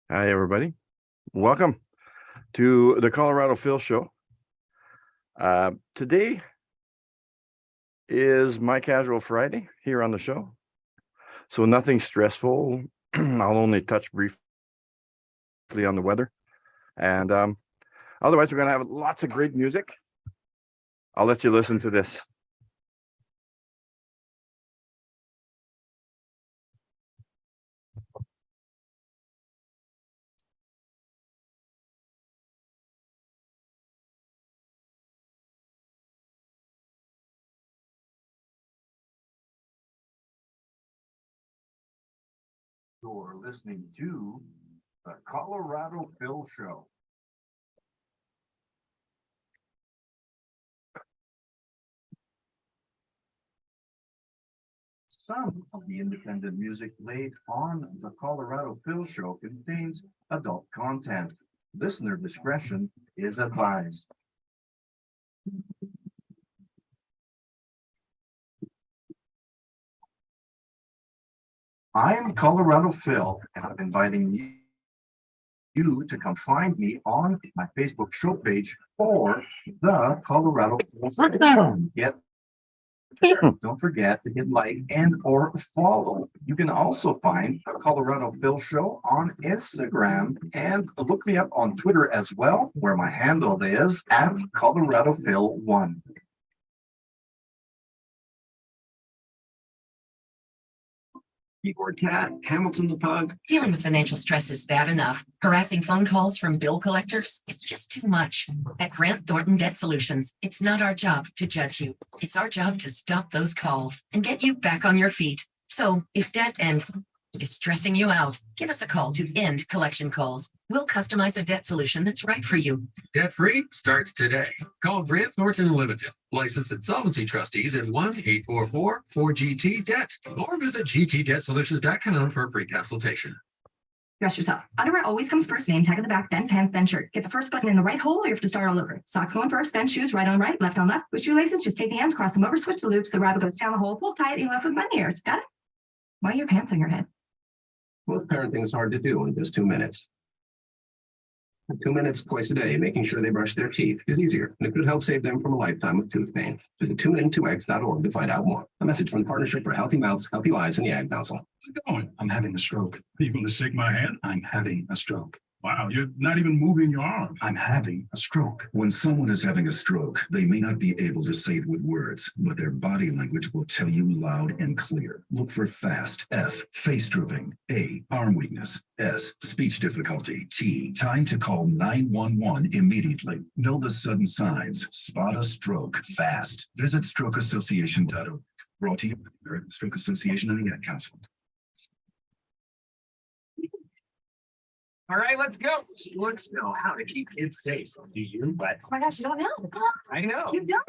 Hi, everybody. Welcome to the Colorado Phil Show. Today is my casual Friday here on the show. So nothing stressful. I'll only touch briefly on the weather. And otherwise, we're going to have lots of great music. I'll let you listen to this. You're listening to the Colorado Phil Show. Some of the independent music played on the Colorado Phil Show contains adult content. Listener discretion is advised. I'm Colorado Phil, and I'm inviting you to come find me on my Facebook show page for the Colorado Phil. Don't forget to hit like and or follow. You can also find the Colorado Phil Show on Instagram and look me up on Twitter as well, where my handle is at Colorado Phil 1. Keyboard Cat, Hamilton the Pug. Dealing with financial stress is bad enough. Harassing phone calls from bill collectors, it's just too much. At Grant Thornton Debt Solutions, it's not our job to judge you. It's our job to stop those calls and get you back on your feet. So if debt is stressing you out, give us a call to end collection calls. We'll customize a debt solution that's right for you. Debt-free starts today. Call Grant Thornton Limited, licensed insolvency trustees at 1-844-4GT-DEBT, or visit gtdebtsolutions.com for a free consultation. Dress yourself. Underwear always comes first. Name tag in the back, then pants, then shirt. Get the first button in the right hole or you have to start all over. Socks going first, then shoes right on right, left on left. With shoelaces, just take the ends, cross them over, switch the loops. The rabbit goes down the hole, pull tight, and you're left with bunny ears. Got it? Why are your pants on your head? Most parenting is hard to do in just 2 minutes. 2 minutes twice a day, making sure they brush their teeth is easier, and it could help save them from a lifetime of tooth pain. Visit tunein2x.org to find out more. A message from the Partnership for Healthy Mouths, Healthy Lives, and the Ag Council. How's it going? I'm having a stroke. Are you going to shake my hand? I'm having a stroke. Wow, you're not even moving your arm. I'm having a stroke. When someone is having a stroke, they may not be able to say it with words, but their body language will tell you loud and clear. Look for FAST. F, face drooping. A, arm weakness. S, speech difficulty. T, time to call 911 immediately. Know the sudden signs. Spot a stroke fast. Visit strokeassociation.org. Brought to you by the American Stroke Association and the Ad Council. All right, let's go. Let's know how to keep kids safe. Do you? But Oh my gosh, you don't know. I know. You don't.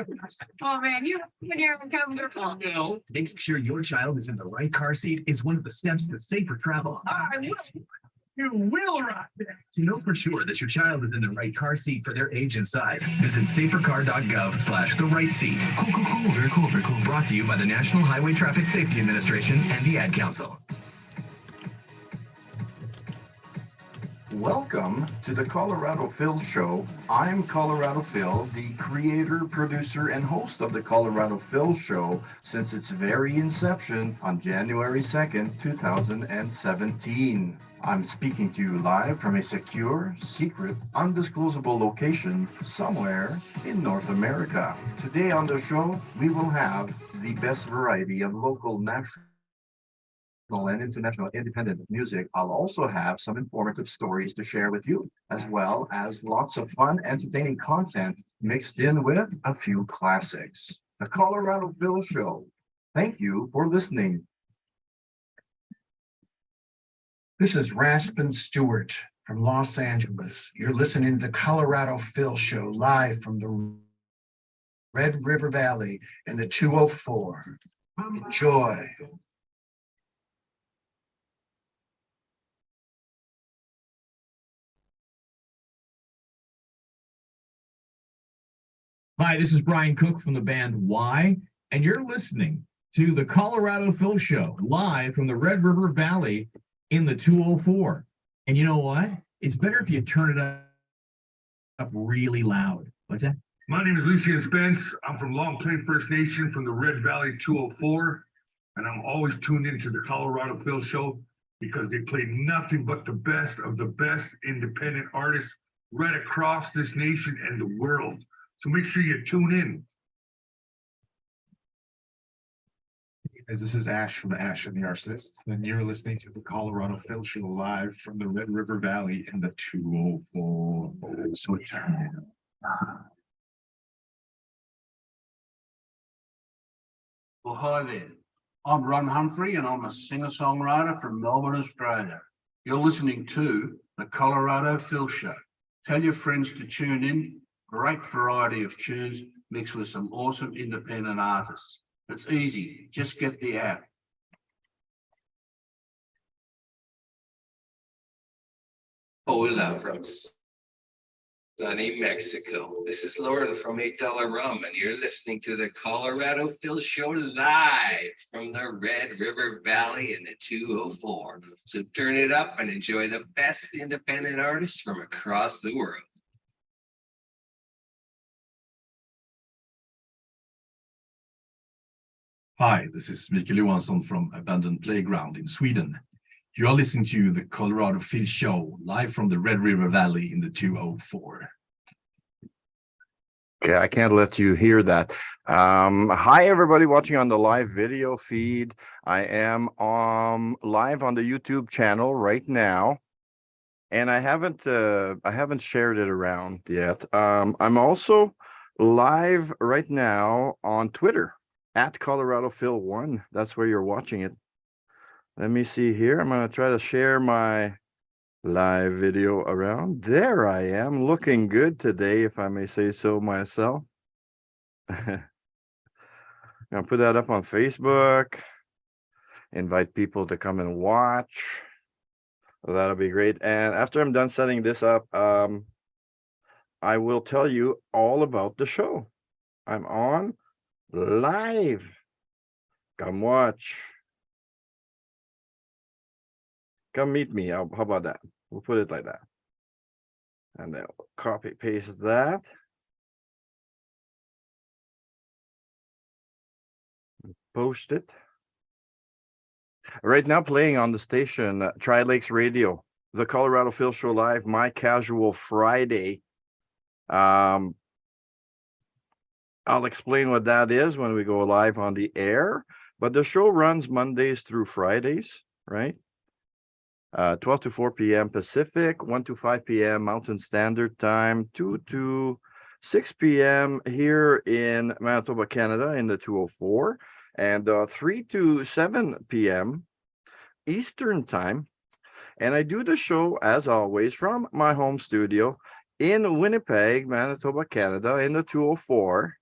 Oh man, when you're comfortable. No. Making sure your child is in the right car seat is one of the steps to safer travel. I will. You will ride. To know for sure that your child is in the right car seat for their age and size, visit safercar.gov/the right seat. Cool, very cool, very cool. Brought to you by the National Highway Traffic Safety Administration and the Ad Council. Welcome to the Colorado Phil Show. I'm Colorado Phil, the creator, producer, and host of the Colorado Phil Show since its very inception on January 2nd, 2017. I'm speaking to you live from a secure, secret, undisclosable location somewhere in North America. Today on the show, we will have the best variety of local, national, and international independent music. I'll also have some informative stories to share with you, as well as lots of fun, entertaining content mixed in with a few classics. The Colorado Phil Show. Thank you for listening. This is Raspin Stewart from Los Angeles. You're listening to the Colorado Phil Show live from the Red River Valley in the 204. Enjoy. Hi, this is Brian Cook from the band Y, and you're listening to the Colorado Phil Show live from the Red River Valley in the 204. And you know what? It's better if you turn it up really loud. What's that? My name is Lucian Spence. I'm from Long Plain First Nation from the Red Valley 204. And I'm always tuned into the Colorado Phil Show because they play nothing but the best of the best independent artists right across this nation and the world. So make sure you tune in. As this is Ash from Ash and the Arsonist, and you're listening to the Colorado Phil Show live from the Red River Valley in the 204. So turn it. Well, hi there. I'm Ron Humphrey and I'm a singer-songwriter from Melbourne, Australia. You're listening to the Colorado Phil Show. Tell your friends to tune in. Great variety of tunes mixed with some awesome independent artists. It's easy. Just get the app. Hola from sunny Mexico. This is Lauren from $8 Rum, and you're listening to the Colorado Phil Show live from the Red River Valley in the 204. So turn it up and enjoy the best independent artists from across the world. Hi, this is Mikael Johansson from Abandoned Playground in Sweden. You are listening to the Colorado Phil Show live from the Red River Valley in the 204. Okay, I can't let you hear that. Hi, everybody watching on the live video feed. I am live on the YouTube channel right now, and I haven't shared it around yet. I'm also live right now on Twitter at Colorado Phil 1. That's where you're watching it. Let me see here. I'm going to try to share my live video around. There I am, looking good today, if I may say so myself. I'm going to put that up on Facebook. Invite people to come and watch. That'll be great. And after I'm done setting this up, I will tell you all about the show. I'm on live. Come watch. Come meet me. How about that? We'll put it like that. And then we'll copy paste that. Post it. Right now playing on the station, Tri-Lakes Radio, the Colorado Phil Show Live, My Casual Friday. I'll explain what that is when we go live on the air, but the show runs Mondays through Fridays, right? 12 to 4 p.m. Pacific, 1 to 5 p.m. Mountain Standard Time, 2 to 6 p.m. here in Manitoba, Canada in the 204, and 3 to 7 p.m. Eastern Time. And I do the show, as always, from my home studio in Winnipeg, Manitoba, Canada in the 204.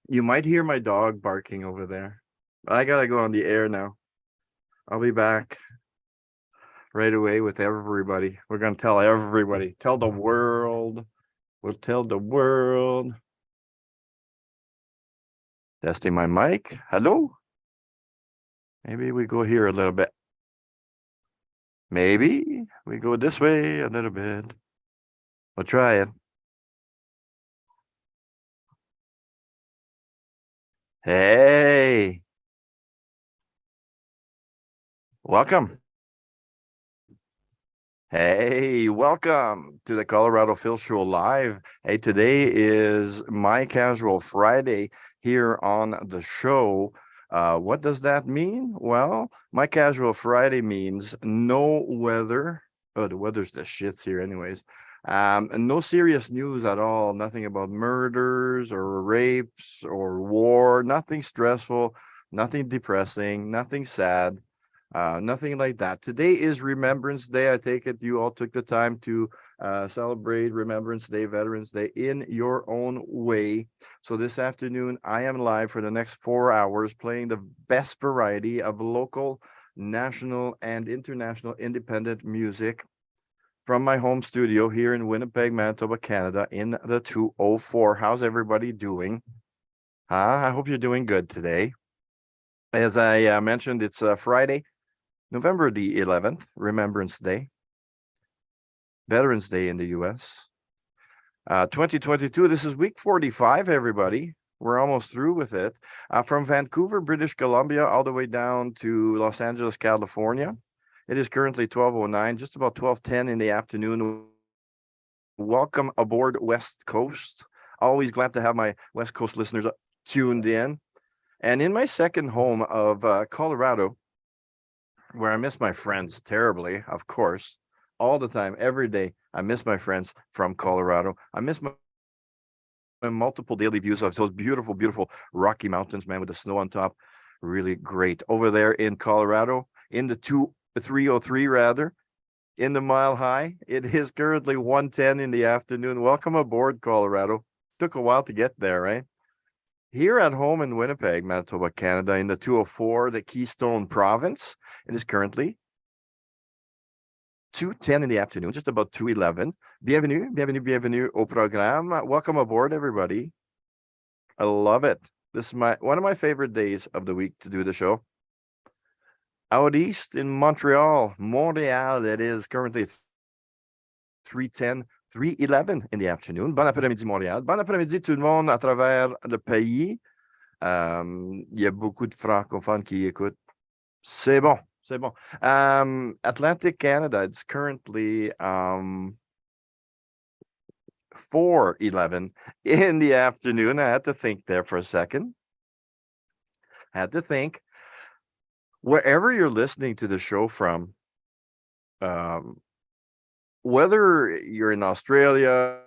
You might hear my dog barking over there. I gotta go on the air now. I'll be back right away with everybody. We're gonna tell everybody, tell the world. We'll tell the world. Testing my mic. Hello. Maybe we go here a little bit. Maybe we go this way a little bit. We'll try it. Hey, welcome. Hey, welcome to the Colorado Phil Show Live. Hey, today is My Casual Friday here on the show. What does that mean? Well, My Casual Friday means no weather. Oh, the weather's the shits here anyways. And no serious news at all. Nothing about murders or rapes or war. Nothing stressful. Nothing depressing. Nothing sad. Nothing like that. Today is Remembrance Day. I take it you all took the time to celebrate Remembrance Day, Veterans Day in your own way. So this afternoon, I am live for the next 4 hours playing the best variety of local, national, and international independent music from my home studio here in Winnipeg, Manitoba, Canada in the 204. How's everybody doing? I hope you're doing good today. As I mentioned, it's Friday. November the 11th, Remembrance Day, Veterans Day in the US. 2022, this is week 45, everybody. We're almost through with it. From Vancouver, British Columbia, all the way down to Los Angeles, California. It is currently 12:09, just about 12:10 in the afternoon. Welcome aboard West Coast. Always glad to have my West Coast listeners tuned in. And in my second home of Colorado, where I miss my friends terribly, of course, all the time, every day, I miss my friends from Colorado. I miss my multiple daily views of those beautiful, beautiful Rocky Mountains, man, with the snow on top. Really great. Over there in Colorado, in the 303 rather, in the Mile High, it is currently 1:10 in the afternoon. Welcome aboard, Colorado. Took a while to get there, right? Here at home in Winnipeg, Manitoba, Canada, in the 204, the Keystone Province, it is currently 2:10 in the afternoon, just about 2:11. Bienvenue, bienvenue, bienvenue au programme. Welcome aboard, everybody. I love it. This is one of my favorite days of the week to do the show. Out east in Montreal, it is currently 3:10, 3:11 in the afternoon. Bon après-midi, Montréal. Bon après-midi, tout le monde à travers le pays. Il y a beaucoup de francophones qui écoutent. C'est bon. C'est bon. Atlantic Canada, it's currently 4:11 in the afternoon. I had to think there for a second. Had to think. Wherever you're listening to the show from, whether you're in Australia,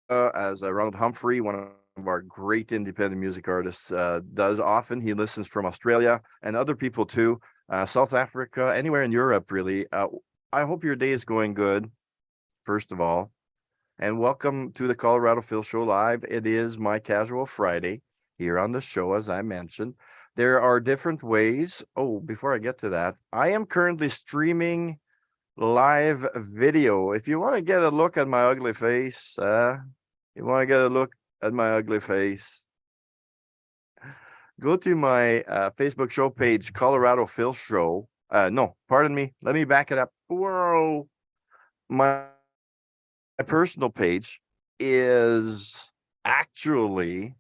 as Ronald Humphrey, one of our great independent music artists, does often, he listens from Australia and other people too. South Africa, anywhere in Europe, really. I hope your day is going good, first of all. And welcome to the Colorado Phil Show Live. It is my casual Friday here on the show, as I mentioned. There are different ways. Oh, before I get to that, I am currently streaming live video. If you want to get a look at my ugly face, go to my Facebook show page, Colorado Phil Show. No, pardon me. Let me back it up. Whoa. My personal page is actually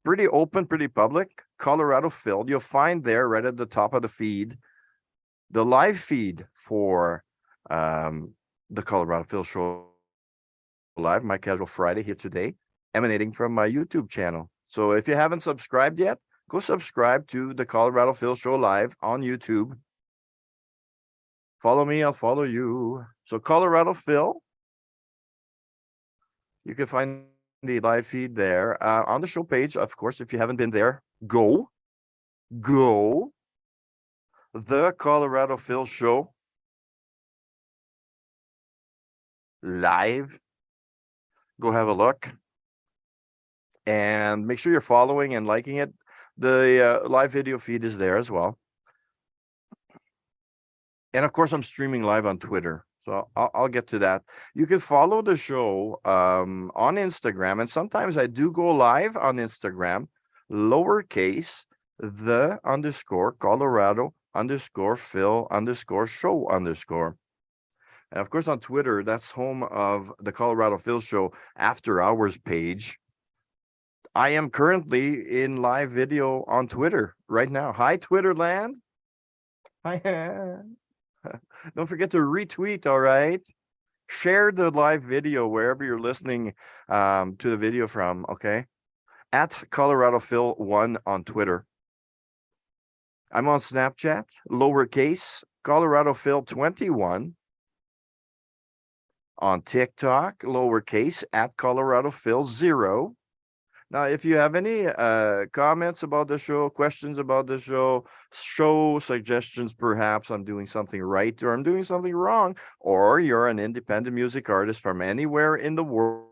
pretty open, pretty public. Colorado Phil. You'll find there right at the top of the feed, the live feed for the Colorado Phil Show Live, my casual Friday here today, emanating from my YouTube channel. So if you haven't subscribed yet, go subscribe to the Colorado Phil Show Live on YouTube. Follow me, I'll follow you. So Colorado Phil, you can find the live feed there on the show page. Of course, if you haven't been there, go. The Colorado Phil Show Live. Go have a look. And make sure you're following and liking it. The live video feed is there as well. And of course, I'm streaming live on Twitter. So I'll get to that. You can follow the show on Instagram. And sometimes I do go live on Instagram, lowercase, the_Colorado_Phil_show_. And of course, on Twitter, that's home of the Colorado Phil Show After Hours page. I am currently in live video on Twitter right now. Hi, Twitter land. Hi. Don't forget to retweet, all right? Share the live video wherever you're listening to the video from, okay? At Colorado Phil 1 on Twitter. I'm on Snapchat, lowercase, Colorado Phil 21. On TikTok, lowercase, at Colorado Phil 0. Now, if you have any comments about the show, questions about the show suggestions, perhaps I'm doing something right or I'm doing something wrong, or you're an independent music artist from anywhere in the world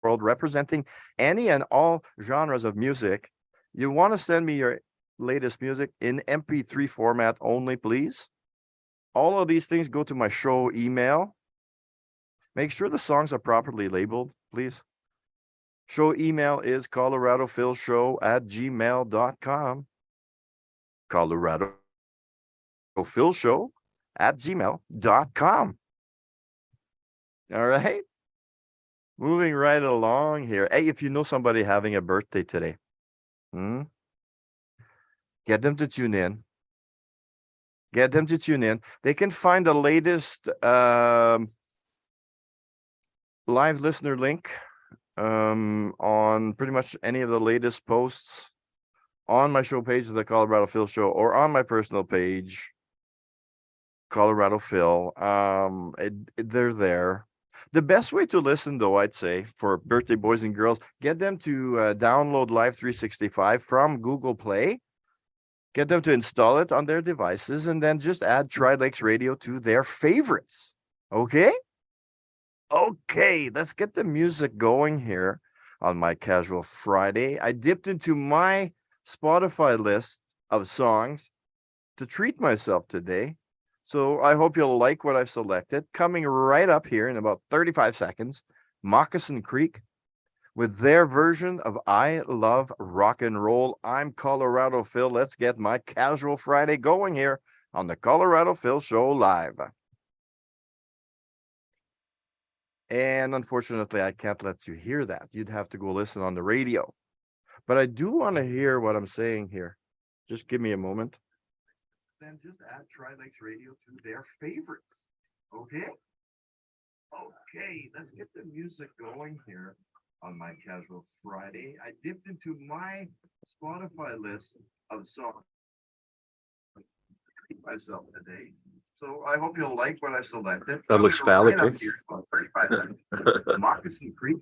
representing any and all genres of music, you want to send me your latest music in MP3 format only, please. All of these things go to my show email. Make sure the songs are properly labeled, please. Show email is coloradophilshow@gmail.com. Colorado Phil Show at gmail.com. All right. Moving right along here. Hey, if you know somebody having a birthday today, get them to tune in. Get them to tune in. They can find the latest live listener link on pretty much any of the latest posts on my show page of the Colorado Phil Show or on my personal page, Colorado Phil. They're there. The best way to listen, though, I'd say, for birthday boys and girls, get them to download Live 365 from Google Play. Get them to install it on their devices and then just add Tri-Lakes Radio to their favorites. Okay? Okay, let's get the music going here on my Casual Friday. I dipped into my Spotify list of songs to treat myself today. So I hope you'll like what I've selected. Coming right up here in about 35 seconds, Moccasin Creek with their version of I Love Rock and Roll. I'm Colorado Phil. Let's get my Casual Friday going here on the Colorado Phil Show Live. And unfortunately, I can't let you hear that. You'd have to go listen on the radio. But I do want to hear what I'm saying here. Just give me a moment. Then just add Tri-Lakes Radio to their favorites. Okay? Okay, let's get the music going here on my Casual Friday. I dipped into my Spotify list of songs to treat myself today. So I hope you'll like what I selected. That looks phallic. Right up here, about 35 seconds. Moccasin Creek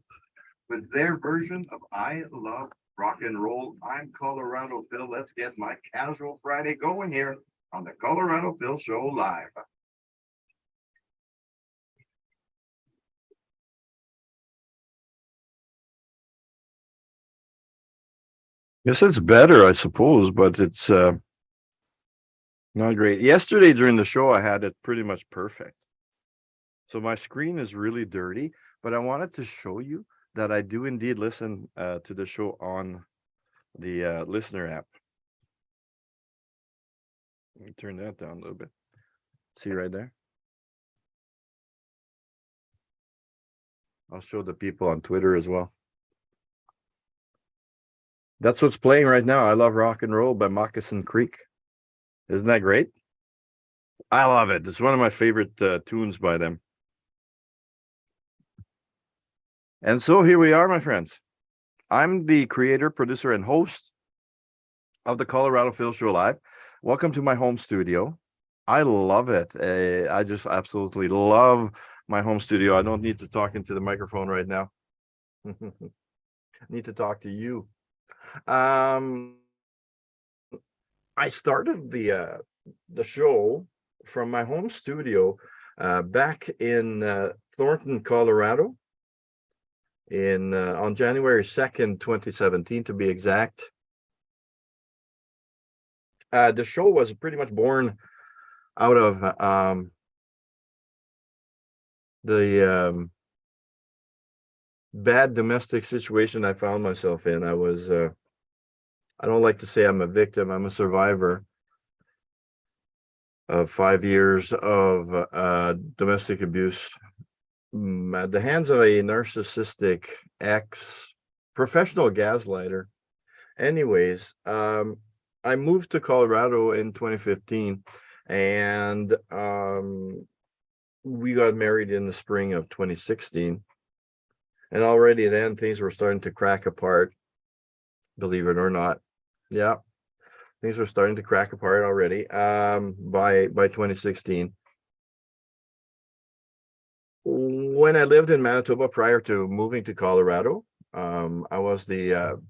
with their version of I Love Rock and Roll. I'm Colorado Phil. Let's get my Casual Friday going here on the Colorado Phil Show Live. Yes, it's better, I suppose, but it's not great. Yesterday during the show, I had it pretty much perfect. So my screen is really dirty, but I wanted to show you that I do indeed listen to the show on the listener app. Let me turn that down a little bit. See right there? I'll show the people on Twitter as well. That's what's playing right now. I Love Rock and Roll by Moccasin Creek. Isn't that great? I love it. It's one of my favorite tunes by them. And so here we are, my friends. I'm the creator, producer, and host of the Colorado Phil Show Live. Welcome to my home studio. I love it. I just absolutely love my home studio. I don't need to talk into the microphone right now. Need to talk to you. I started the show from my home studio back in Thornton, Colorado, on January 2nd, 2017, to be exact. The show was pretty much born out of the bad domestic situation I found myself in. I was, I don't like to say I'm a victim, I'm a survivor of 5 years of domestic abuse at the hands of a narcissistic professional gaslighter. Anyways, I moved to Colorado in 2015 and we got married in the spring of 2016. And already then things were starting to crack apart, believe it or not. Yeah, things were starting to crack apart already by 2016. When I lived in Manitoba prior to moving to Colorado, I was the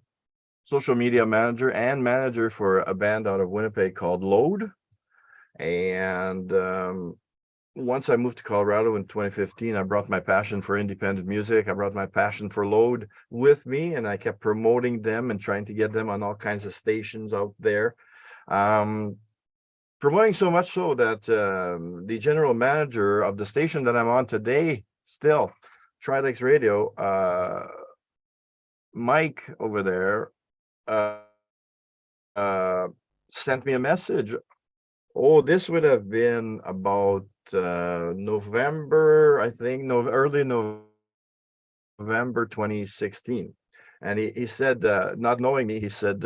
social media manager and manager for a band out of Winnipeg called Load. And once I moved to Colorado in 2015, I brought my passion for independent music. I brought my passion for Load with me, and I kept promoting them and trying to get them on all kinds of stations out there. Promoting so much so that the general manager of the station that I'm on today, still, Tri-Lakes Radio, Mike over there, sent me a message. Oh, this would have been about November, I think, early November 2016. And he said, not knowing me, he said,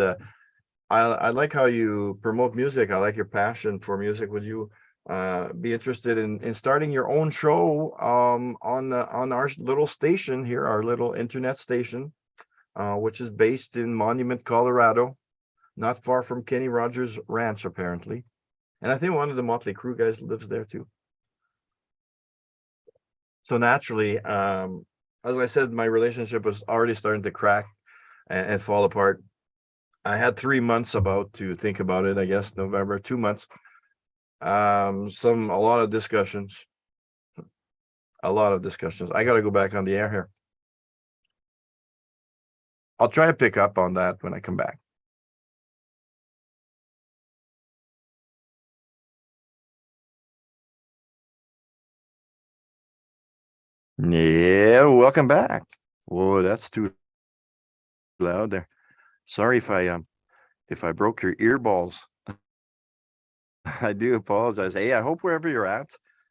I like how you promote music. I like your passion for music. Would you be interested in starting your own show on our little station here, our little internet station, which is based in Monument, Colorado, not far from Kenny Rogers Ranch, apparently. And I think one of the Motley Crue guys lives there too. So naturally, as I said, my relationship was already starting to crack and fall apart. I had 3 months about to think about it, I guess, November, 2 months. A lot of discussions. I got to go back on the air here. I'll try to pick up on that when I come back. Yeah, welcome back. Whoa, that's too loud there. Sorry if I broke your earballs. I do apologize. Hey, I hope wherever you're at,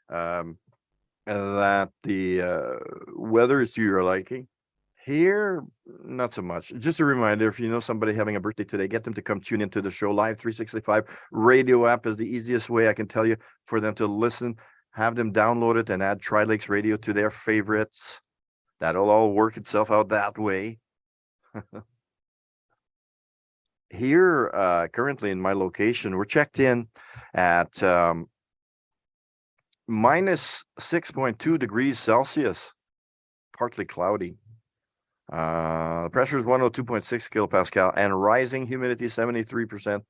that the weather is to your liking. Here, not so much. Just a reminder, if you know somebody having a birthday today, get them to come tune into the show. Live 365 radio app is the easiest way I can tell you for them to listen. Have them download it and add Tri-Lakes Radio to their favorites. That'll all work itself out that way. Here, currently in my location, we're checked in at minus 6.2 degrees Celsius, partly cloudy. The pressure is 102.6 kilopascal and rising, humidity 73%.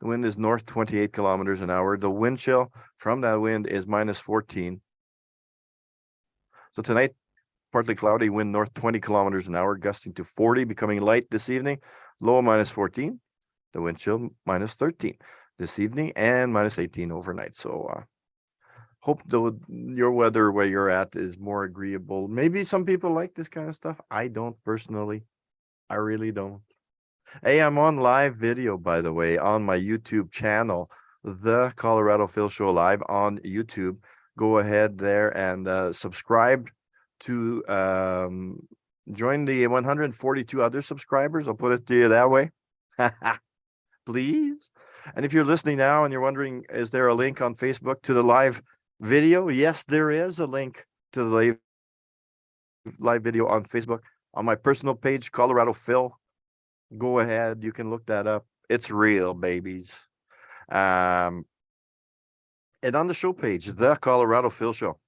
The wind is north 28 kilometers an hour. The wind chill from that wind is minus 14. So tonight, partly cloudy, wind north 20 kilometers an hour, gusting to 40, becoming light this evening, low minus 14. The wind chill minus 13 this evening and minus 18 overnight. So hope your weather where you're at is more agreeable. Maybe some people like this kind of stuff. I don't personally. I really don't. Hey, I'm on live video, by the way, on my YouTube channel, The Colorado Phil Show Live on YouTube. Go ahead there and subscribe to join the 142 other subscribers. I'll put it to you that way. Please. And if you're listening now and you're wondering, is there a link on Facebook to the live video? Yes, there is a link to the live video on Facebook on my personal page, Colorado Phil. Go ahead, you can look that up. It's real, babies. And on the show page, The Colorado Phil Show.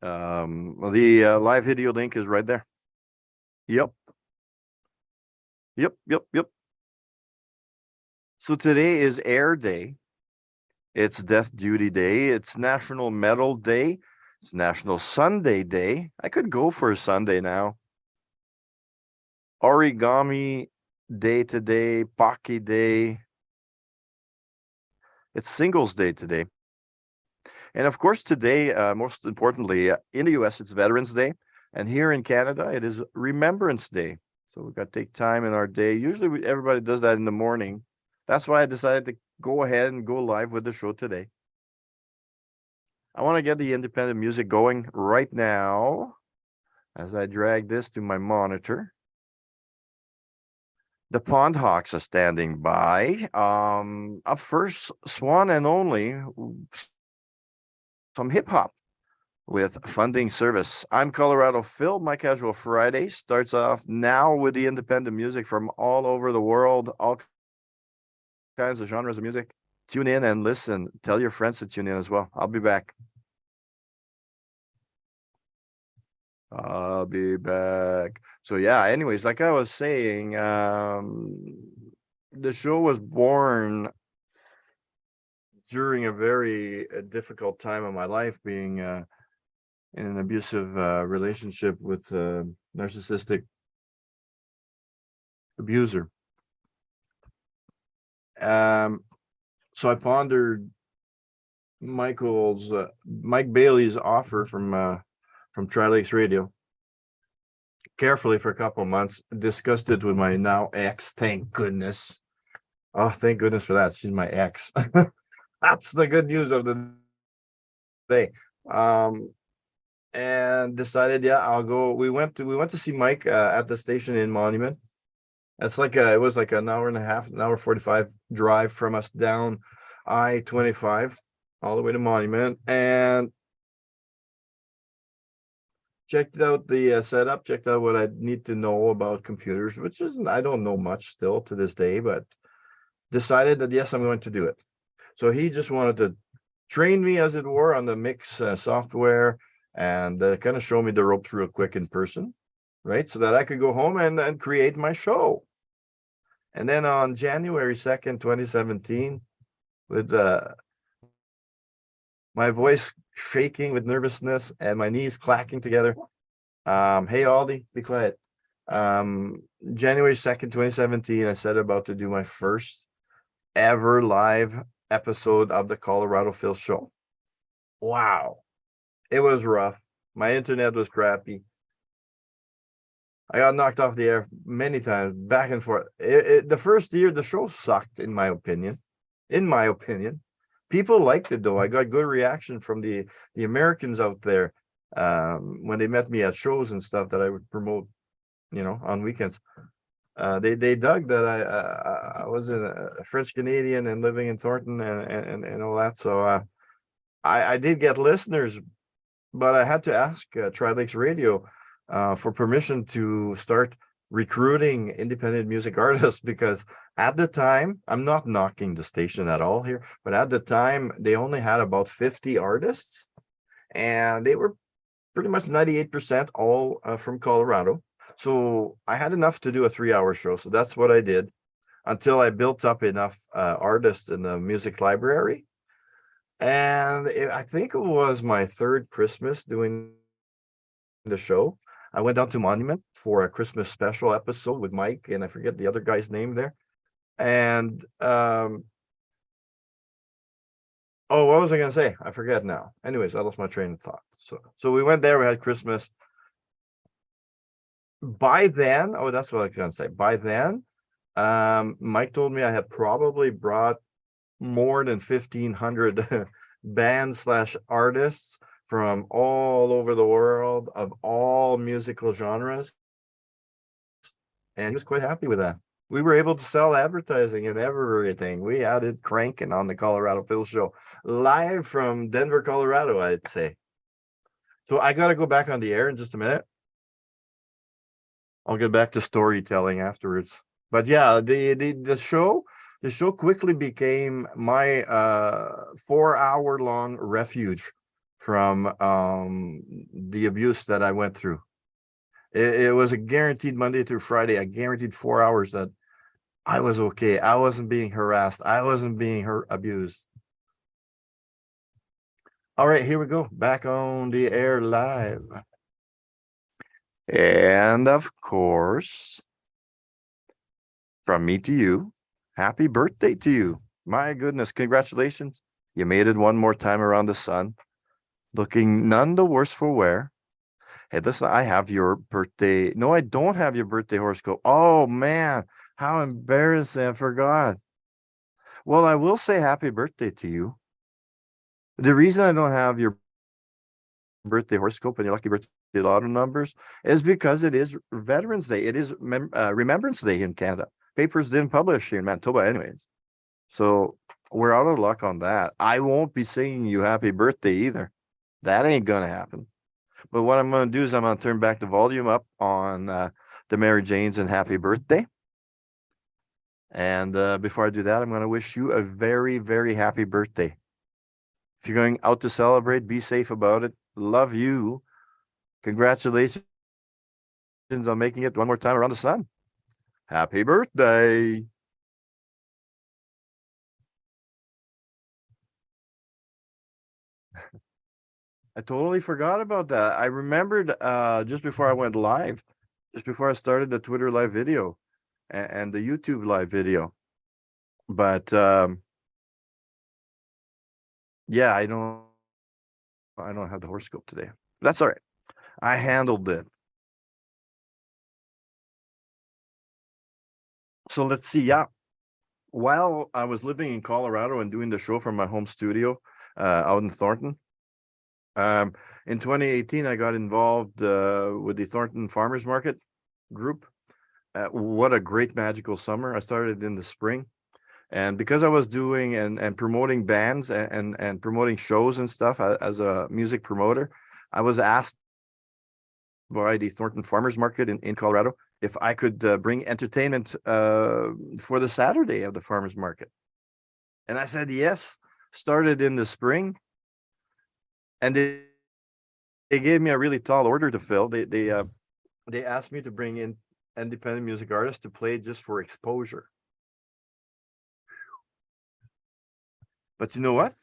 The live video link is right there. Yep. So today is Air Day. It's Death Duty Day. It's National Medal Day. It's National Sunday Day. I could go for a Sunday now. Origami Day today. Pocky Day. It's Singles Day today. And of course, today, most importantly, in the US, it's Veterans Day. And here in Canada, it is Remembrance Day. So we've got to take time in our day. Usually everybody does that in the morning. That's why I decided to go ahead and go live with the show today. I want to get the independent music going right now as I drag this to my monitor. The Pond Hawks are standing by. Up first, Swan and Only, some hip hop with Funding Service. I'm Colorado Phil. My Casual Friday starts off now with the independent music from all over the world, all kinds of genres of music. Tune in and listen. Tell your friends to tune in as well. I'll be back. So yeah, anyways, like I was saying, the show was born during a very difficult time of my life, being in an abusive relationship with a narcissistic abuser. So I pondered Mike Bailey's offer from Tri-Lakes Radio carefully for a couple of months, discussed it with my now ex, thank goodness. Oh, thank goodness for that. She's my ex. That's the good news of the day. And decided, yeah, I'll go. We went to see Mike at the station in Monument. It's like it was like an hour and a half, an hour 45 drive from us down I-25 all the way to Monument, and checked out the setup, checked out what I need to know about computers, which isn't, I don't know much still to this day, but decided that yes, I'm going to do it. So he just wanted to train me, as it were, on the mix software and kind of show me the ropes real quick in person, right? So that I could go home and create my show. And then on January 2nd, 2017, with my voice shaking with nervousness and my knees clacking together. Hey, Aldi, be quiet. January 2nd, 2017, I set about to do my first ever live episode of the Colorado Phil Show. Wow. It was rough. My internet was crappy. I got knocked off the air many times, back and forth. The first year, the show sucked, in my opinion. People liked it, though. I got good reaction from the Americans out there when they met me at shows and stuff that I would promote, on weekends. They dug that I was a French Canadian and living in Thornton and all that. So I did get listeners, but I had to ask Tri-Lakes Radio for permission to start recruiting independent music artists, because at the time, I'm not knocking the station at all here, but at the time they only had about 50 artists, and they were pretty much 98% all from Colorado. So I had enough to do a 3-hour show. So that's what I did until I built up enough artists in the music library. And I think it was my third Christmas doing the show. I went down to Monument for a Christmas special episode with Mike, and I forget the other guy's name there. And what was I gonna say? I forget now. Anyways, I lost my train of thought. So we went there, we had Christmas. By then, that's what I was gonna say. By then, Mike told me I had probably brought more than 1,500 bands/artists from all over the world of all musical genres. And he was quite happy with that. We were able to sell advertising and everything. We had it cranking on the Colorado Phil Show, live from Denver, Colorado, I'd say. So I got to go back on the air in just a minute. I'll get back to storytelling afterwards. But yeah, the show quickly became my 4-hour long refuge from the abuse that I went through. It was a guaranteed Monday through Friday, a guaranteed 4 hours that I was okay. I wasn't being harassed. I wasn't being abused. All right, here we go. Back on the air live. And of course, from me to you, happy birthday to you. My goodness, congratulations. You made it one more time around the sun. Looking none the worse for wear. Hey, listen, I have your birthday. No, I don't have your birthday horoscope. Oh, man, how embarrassing. I forgot. Well, I will say happy birthday to you. The reason I don't have your birthday horoscope and your lucky birthday lotto numbers is because it is Veterans Day. It is Remembrance Day in Canada. Papers didn't publish here in Manitoba anyways. So we're out of luck on that. I won't be singing you happy birthday either. That ain't going to happen. But what I'm going to do is I'm going to turn back the volume up on the Mary Janes and happy birthday. And before I do that, I'm going to wish you a very, very happy birthday. If you're going out to celebrate, be safe about it. Love you. Congratulations on making it one more time around the sun. Happy birthday. I totally forgot about that. I remembered just before I went live, just before I started the Twitter live video and the YouTube live video. But yeah, I don't have the horoscope today. That's all right. I handled it. So let's see. Yeah. while I was living in Colorado and doing the show from my home studio out in Thornton, in 2018, I got involved with the Thornton Farmers Market group. What a great magical summer. I started in the spring. And because I was doing and promoting bands and promoting shows and stuff as a music promoter, I was asked by the Thornton Farmers Market in Colorado if I could bring entertainment for the Saturday of the farmers market. And I said yes. Started in the spring, and they gave me a really tall order to fill. They asked me to bring in independent music artists to play just for exposure. But you know what?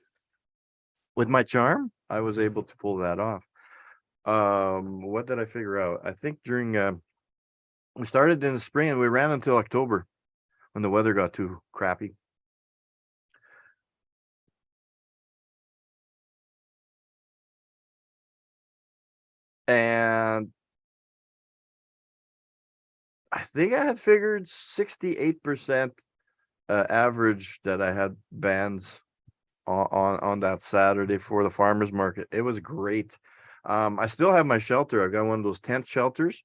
With my charm, I was able to pull that off. What did I figure out? I think during we started in the spring and we ran until October when the weather got too crappy. And I think I had figured 68% average that I had bands on that Saturday for the farmers market. It was great. I still have my shelter. I've got one of those tent shelters,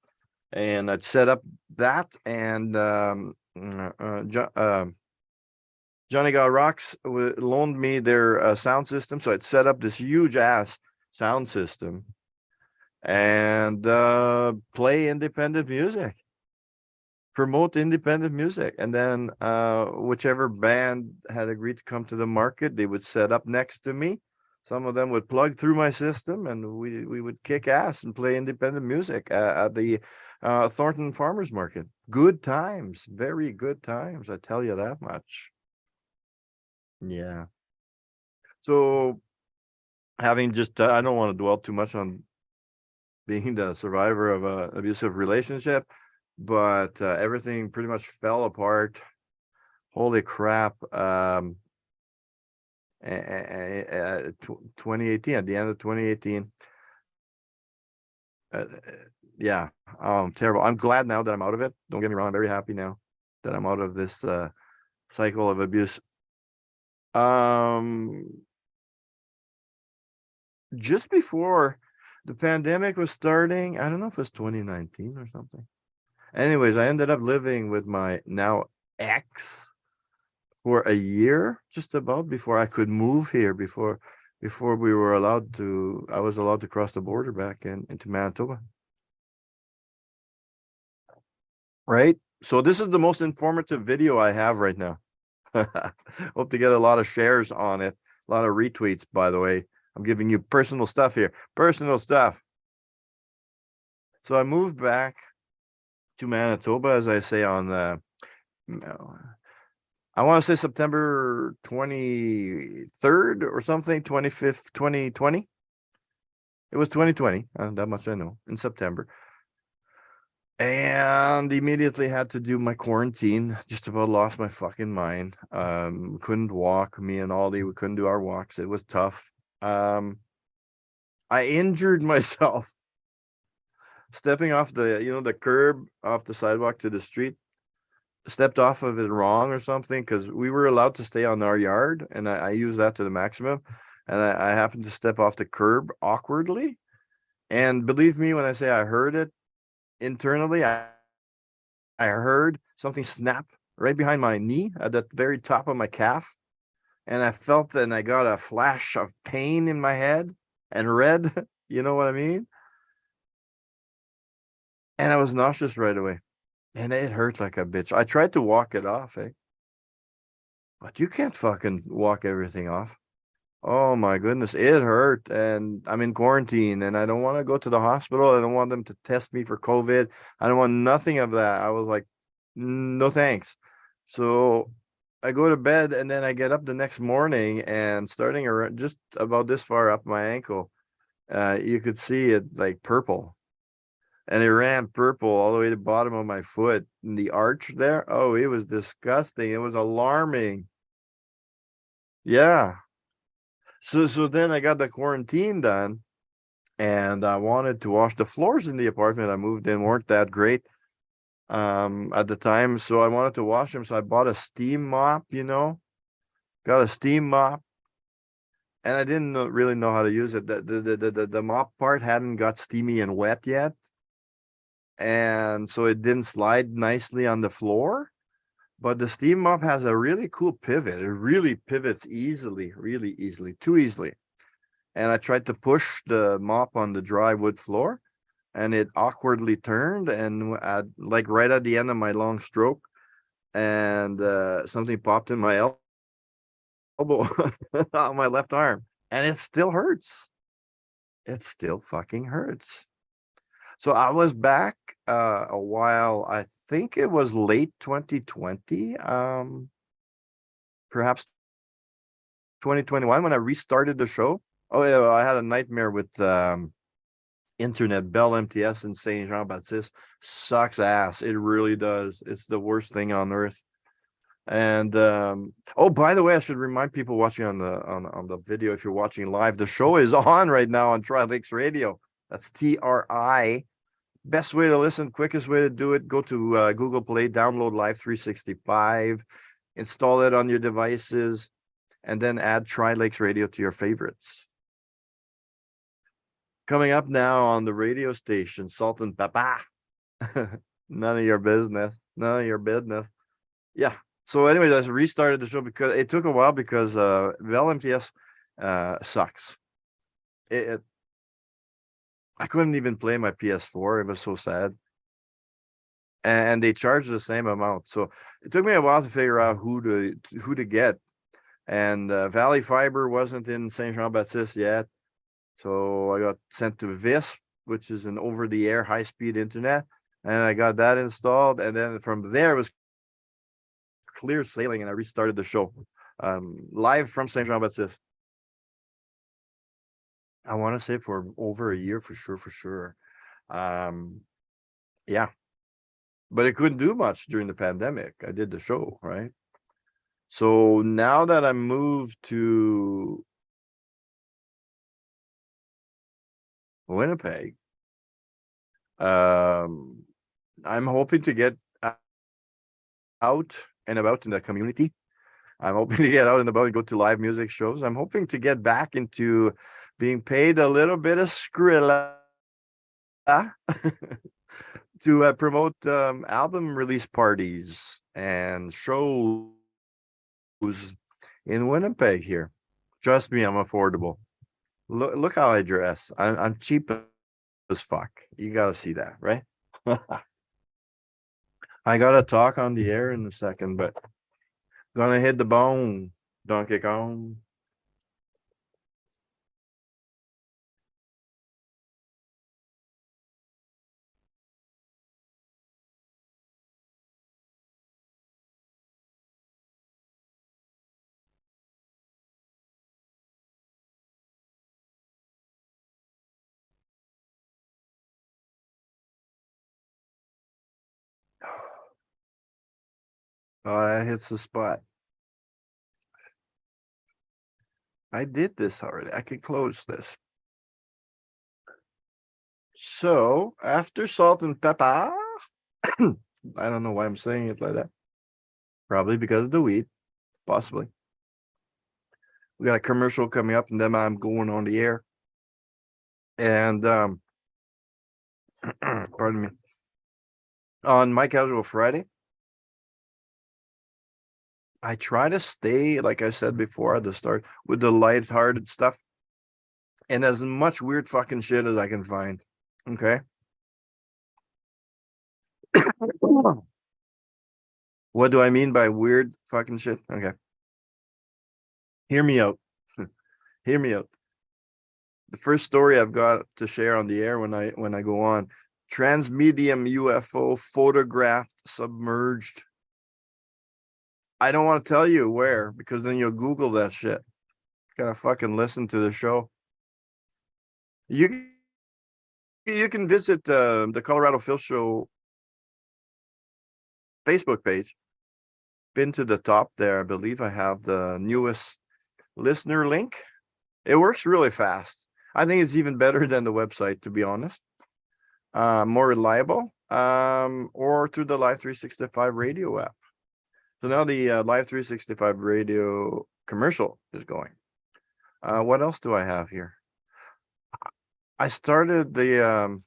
and I'd set up that, and Johnny Got Rocks loaned me their sound system, so I'd set up this huge ass sound system and play independent music, promote independent music. And then whichever band had agreed to come to the market, they would set up next to me. Some of them would plug through my system, and we would kick ass and play independent music at the Thornton Farmers Market. Good times, very good times, I tell you that much. Yeah. So having just, I don't want to dwell too much on being the survivor of an abusive relationship, but everything pretty much fell apart. Holy crap. 2018, at the end of 2018. Yeah, terrible. I'm glad now that I'm out of it. Don't get me wrong, I'm very happy now that I'm out of this cycle of abuse. Just before the pandemic was starting, I don't know if it was 2019 or something. Anyways, I ended up living with my now ex for a year, just about, before I could move here, before we were allowed to, I was allowed to cross the border back into Manitoba. Right? So this is the most informative video I have right now. Hope to get a lot of shares on it, a lot of retweets, by the way. I'm giving you personal stuff here, personal stuff. So I moved back to Manitoba, as I say, on I want to say September 23rd or something, 25th, 2020. It was 2020, that much I know, in September. And immediately had to do my quarantine. Just about lost my fucking mind. Couldn't walk. Me and Aldi, we couldn't do our walks. It was tough. I injured myself stepping off the curb off the sidewalk to the street. Stepped off of it wrong or something, because we were allowed to stay on our yard, and I used that to the maximum. And I happened to step off the curb awkwardly. And believe me when I say I heard it. Internally, I heard something snap right behind my knee at the very top of my calf. And I felt and I got a flash of pain in my head and red, you know what I mean? And I was nauseous right away. And it hurt like a bitch. I tried to walk it off, but you can't fucking walk everything off. Oh my goodness, it hurt, and I'm in quarantine, and I don't want to go to the hospital. I don't want them to test me for COVID. I don't want nothing of that. I was like, no thanks. So I go to bed, and then I get up the next morning, and starting around just about this far up my ankle, you could see it like purple. And it ran purple all the way to the bottom of my foot in the arch there. Oh, it was disgusting. It was alarming. Yeah. So then I got the quarantine done, and I wanted to wash the floors in the apartment I moved in weren't that great. at the time. So I wanted to wash them. So I bought a steam mop, got a steam mop. And I didn't really know how to use it. The mop part hadn't got steamy and wet yet. And so it didn't slide nicely on the floor. But the steam mop has a really cool pivot. It really pivots easily, really easily, too easily. And I tried to push the mop on the dry wood floor, and it awkwardly turned, and like right at the end of my long stroke, and something popped in my elbow on my left arm, and it still hurts. It still fucking hurts. So I was back a while. I think it was late 2020, perhaps 2021, when I restarted the show. Oh yeah, I had a nightmare with internet. Bell MTS in Saint Jean Baptiste sucks ass. It really does. It's the worst thing on earth. And oh, by the way, I should remind people watching on the video, if you're watching live, the show is on right now on Tri Lakes Radio. That's TRI. Best way to listen, quickest way to do it, go to Google Play, download Live 365, install it on your devices, and then add Tri Lakes Radio to your favorites. Coming up now on the radio station, Salt and Pepper. None of your business. None of your business. Yeah. So anyways, I restarted the show because it took a while because Bell MTS sucks. I couldn't even play my PS4. It was so sad. And they charged the same amount. So it took me a while to figure out who to get. And Valley Fiber wasn't in Saint Jean Baptiste yet. So I got sent to Visp, which is an over-the-air high-speed internet. And I got that installed. And then from there, it was clear sailing, and I restarted the show live from Saint Jean Baptiste. I want to say for over a year, for sure. Yeah. But I couldn't do much during the pandemic. I did the show, right? So now that I moved to Winnipeg, I'm hoping to get out and about in the community. I'm hoping to get out and about and go to live music shows. I'm hoping to get back into being paid a little bit of Skrilla to promote album release parties and shows in Winnipeg here. Trust me, I'm affordable. Look how I dress. I'm cheap as fuck. You gotta see that, right? I gotta talk on the air in a second, but gonna hit the bone, Donkey Kong. Oh, that hits the spot. I did this already. I can close this. So after Salt and Pepper, I don't know why I'm saying it like that. Probably because of the weed, possibly. We got a commercial coming up, and then I'm going on the air. And pardon me. On My Casual Friday, I try to stay, like I said before at the start, with the lighthearted stuff and as much weird fucking shit as I can find. Okay. What do I mean by weird fucking shit? Okay. Hear me out. Hear me out. The first story I've got to share on the air when I go on: transmedium UFO photographed submerged. I don't want to tell you where, because then you'll Google that shit. Gotta fucking listen to the show. You can visit the Colorado Phil Show Facebook page. Pin to the top there. I believe I have the newest listener link. It works really fast. I think it's even better than the website, to be honest. More reliable. or through the Live 365 radio app. So now the Live 365 radio commercial is going. What else do I have here? I started the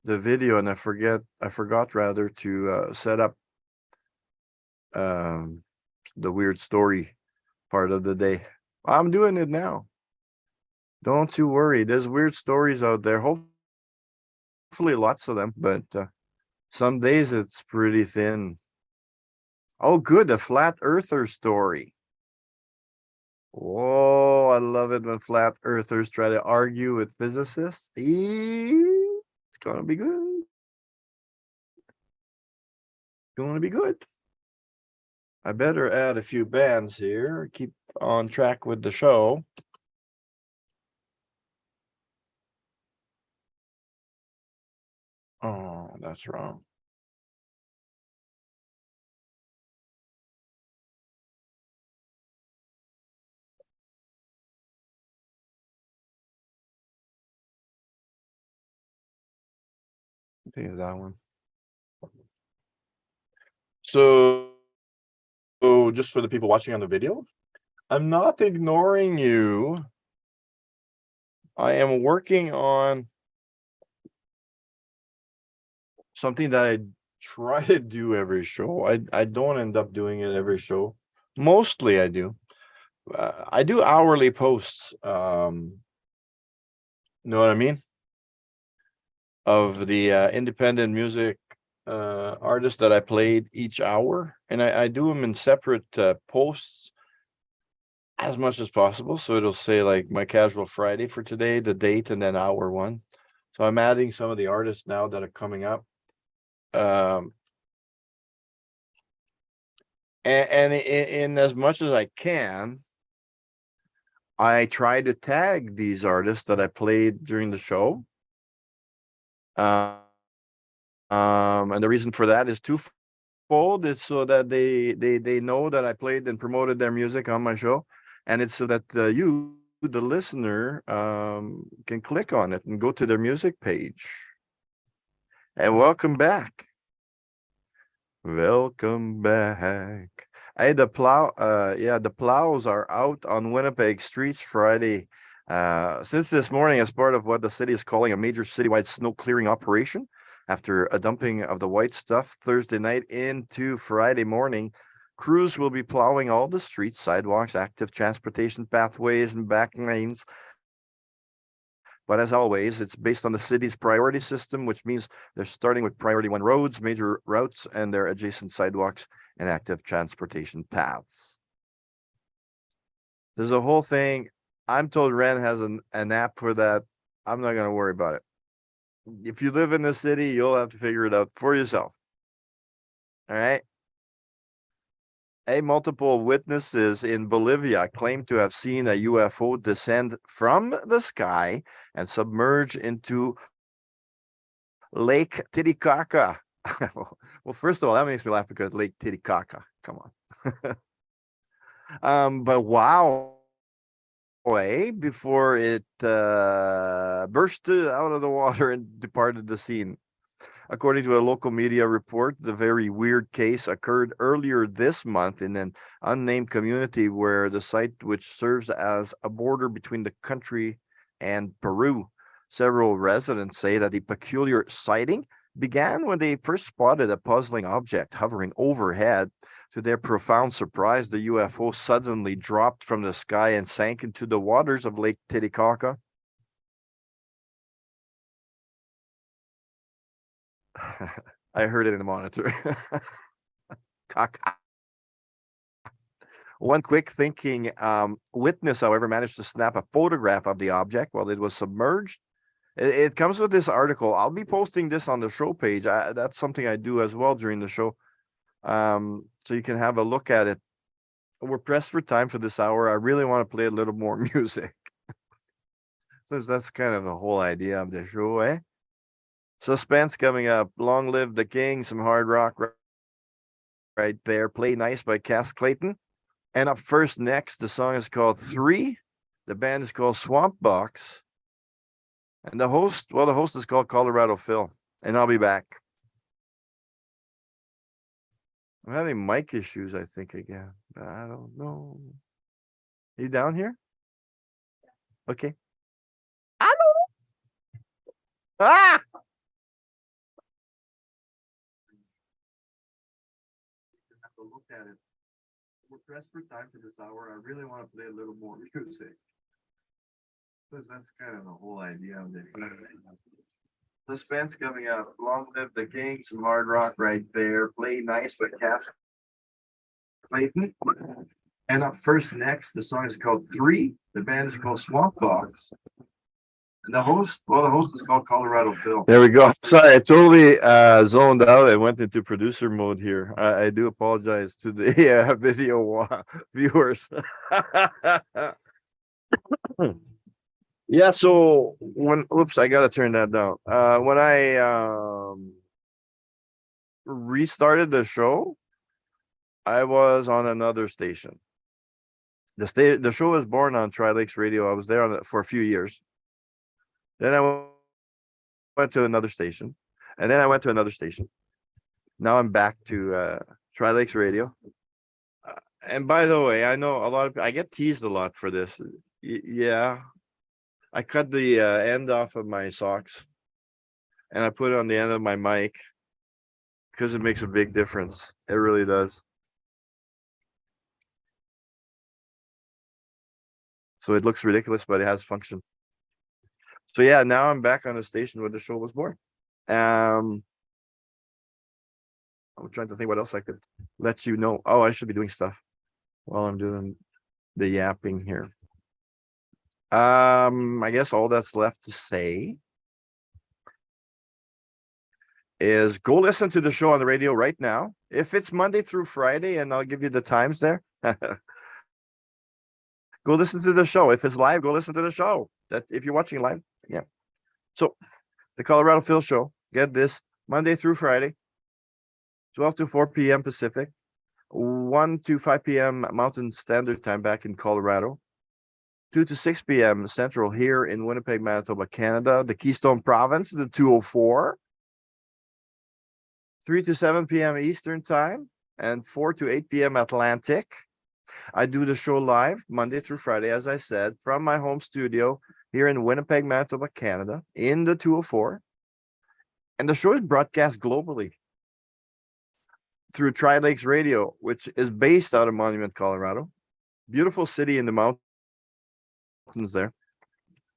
video and I forgot rather to set up the weird story part of the day. I'm doing it now. Don't you worry. There's weird stories out there. Hopefully lots of them, but some days it's pretty thin. Oh, good. A flat earther story. Whoa, I love it when flat earthers try to argue with physicists. It's gonna be good. Gonna be good. I better add a few bands here. Keep on track with the show. Oh, that's wrong. I think it's that one. So just for the people watching on the video, I'm not ignoring you. I am working on something that I try to do every show. I don't end up doing it every show. Mostly I do. I do hourly posts. Know what I mean? Of the independent music artists that I played each hour, and I do them in separate posts as much as possible. So it'll say like my casual Friday for today, the date, and then hour one. So I'm adding some of the artists now that are coming up. And in as much as I can, I try to tag these artists that I played during the show. And the reason for that is twofold. It's so that they know that I played and promoted their music on my show, and it's so that you, the listener, can click on it and go to their music page. And welcome back. Welcome back. Hey, the plows are out on Winnipeg streets Friday. Since this morning, as part of what the city is calling a major citywide snow clearing operation, after a dumping of the white stuff Thursday night into Friday morning, crews will be plowing all the streets, sidewalks, active transportation pathways, and back lanes. But as always, it's based on the city's priority system, which means they're starting with priority 1 roads, major routes, and their adjacent sidewalks and active transportation paths. There's a whole thing. I'm told Ren has an app for that. I'm not going to worry about it. If you live in the city, you'll have to figure it out for yourself. All right. Multiple witnesses in Bolivia claim to have seen a UFO descend from the sky and submerge into Lake Titicaca. Well, first of all, that makes me laugh because Lake Titicaca. Come on. But wow. Before it burst out of the water and departed the scene. According to a local media report, the very weird case occurred earlier this month in an unnamed community where the site, which serves as a border between the country and Peru. Several residents say that the peculiar sighting began when they first spotted a puzzling object hovering overhead. To their profound surprise, the UFO suddenly dropped from the sky and sank into the waters of Lake Titicaca. I heard it in the monitor. One quick thinking witness, however, managed to snap a photograph of the object while it was submerged. It comes with this article. I'll be posting this on the show page. That's something I do as well during the show. So you can have a look at it. We're pressed for time for this hour. I really want to play a little more music. Since that's kind of the whole idea of the show, eh? Suspense coming up. Long Live the King, some hard rock right there. Play Nice by Cass Clayton. And up first next, the song is called 3. The band is called Swamp Box. And the host, well, the host is called Colorado Phil, and I'll be back. I'm having mic issues, I think, again. But I don't know. You down here? Okay. Hello. Ah! Have to look at it. We're pressed for time for this hour. I really want to play a little more music. Because that's kind of the whole idea of it. This band's coming out. Long Live the King, some hard rock right there. Play Nice, but Cash Clayton. And up first next, the song is called Three. The band is called Swamp Dogs. And the host, well, the host is called Colorado Phil. There we go. Sorry, I totally zoned out and went into producer mode here. I do apologize to the video viewers. Yeah, so oops, I gotta turn that down. When I restarted the show, I was on another station. The show was born on Tri Lakes Radio. I was there on it for a few years. Then I went to another station, and then I went to another station. Now I'm back to Tri Lakes Radio. And by the way, I know a lot of I get teased a lot for this. Yeah, I cut the end off of my socks, and I put it on the end of my mic because it makes a big difference. It really does. So it looks ridiculous, but it has function. So yeah, now I'm back on the station where the show was born. I'm trying to think what else I could let you know. Oh, I should be doing stuff while I'm doing the yapping here. I guess all that's left to say is go listen to the show on the radio right now. If it's Monday through Friday, and I'll give you the times there. Go listen to the show. If it's live, go listen to the show. That if you're watching live, yeah. So the Colorado Phil Show, get this, Monday through Friday, 12 to 4 p.m. Pacific, 1 to 5 p.m. Mountain Standard Time back in Colorado, 2 to 6 p.m. Central here in Winnipeg, Manitoba, Canada, the Keystone Province, the 204, 3 to 7 p.m. Eastern Time, and 4 to 8 p.m. Atlantic. I do the show live Monday through Friday, as I said, from my home studio here in Winnipeg, Manitoba, Canada, in the 204. And the show is broadcast globally through Tri Lakes Radio, which is based out of Monument, Colorado. Beautiful city in the mountains there.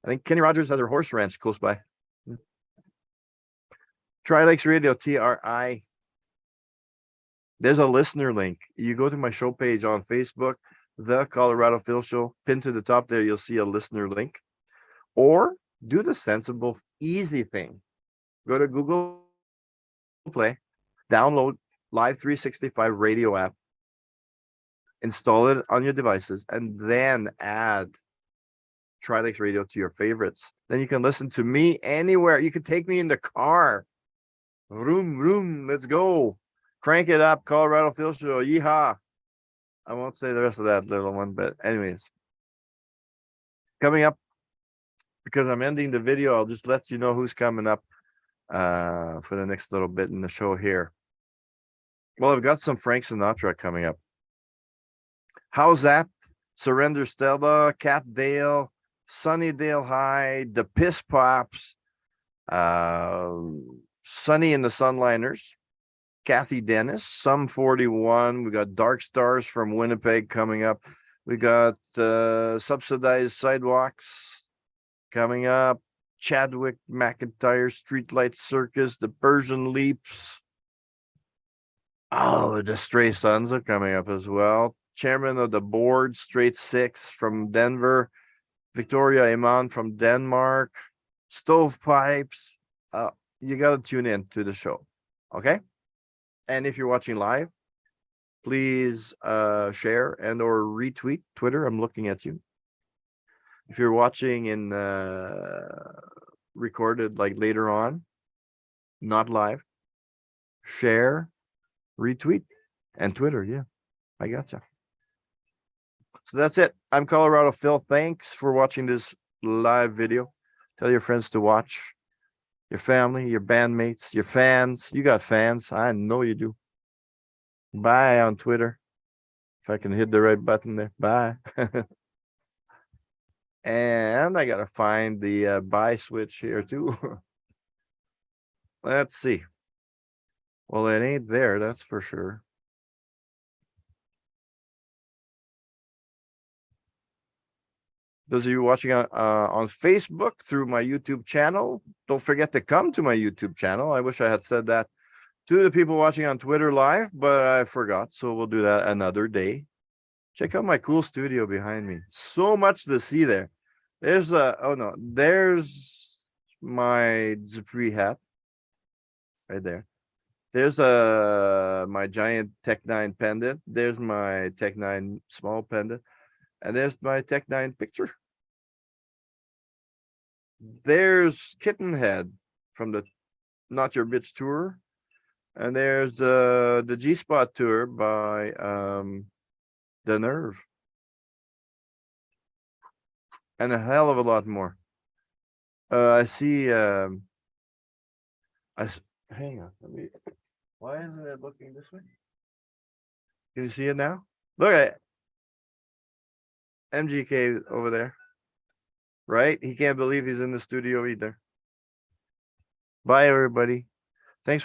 I think Kenny Rogers has their horse ranch close by. Tri Lakes Radio, TRI. There's a listener link. You go to my show page on Facebook, The Colorado Phil Show. Pinned to the top there, you'll see a listener link. Or do the sensible, easy thing. Go to Google Play, download Live 365 radio app, install it on your devices, and then add Tri Lakes Radio to your favorites. Then you can listen to me anywhere. You can take me in the car. Vroom, vroom, let's go. Crank it up, Colorado Phil Show. Yeehaw. I won't say the rest of that little one, but anyways. Coming up, because I'm ending the video, I'll just let you know who's coming up for the next little bit in the show here. Well, I've got some Frank Sinatra coming up. How's that? Surrender Stella, Cat Dale, Sunnydale High, the Piss Pops, Sunny and the Sunliners, Kathy Dennis, Sum 41. We got Dark Stars from Winnipeg coming up. We got Subsidized Sidewalks coming up. Chadwick McIntyre, Streetlight Circus, the Persian Leaps. Oh, the Stray Sons are coming up as well. Chairman of the board, Straight Six from Denver. Victoria Iman from Denmark. Stovepipes. You got to tune in to the show. Okay? And if you're watching live, please share and or retweet Twitter. I'm looking at you. If you're watching in recorded like later on, not live, share, retweet, and Twitter. Yeah, I gotcha. So that's it. I'm Colorado Phil. Thanks for watching this live video. Tell your friends to watch. Your family, your bandmates, your fans. You got fans. I know you do. Bye on Twitter. If I can hit the right button there. Bye. And I gotta find the buy switch here too. Let's see. Well, it ain't there, that's for sure. Those of you watching on Facebook through my YouTube channel, don't forget to come to my YouTube channel. I wish I had said that to the people watching on Twitter live, but I forgot. So we'll do that another day. Check out my cool studio behind me. So much to see there. There's oh no, there's my Dupree hat right there. There's my giant Tech 9 pendant. There's my Tech 9 small pendant. And there's my Tech 9 picture. There's Kitten Head from the Not Your Bitch tour. And there's the G-Spot tour by The Nerve. And a hell of a lot more. I see hang on, let me, why isn't it looking this way? Can you see it now? Look at it. MGK over there. Right? He can't believe he's in the studio either. Bye, everybody.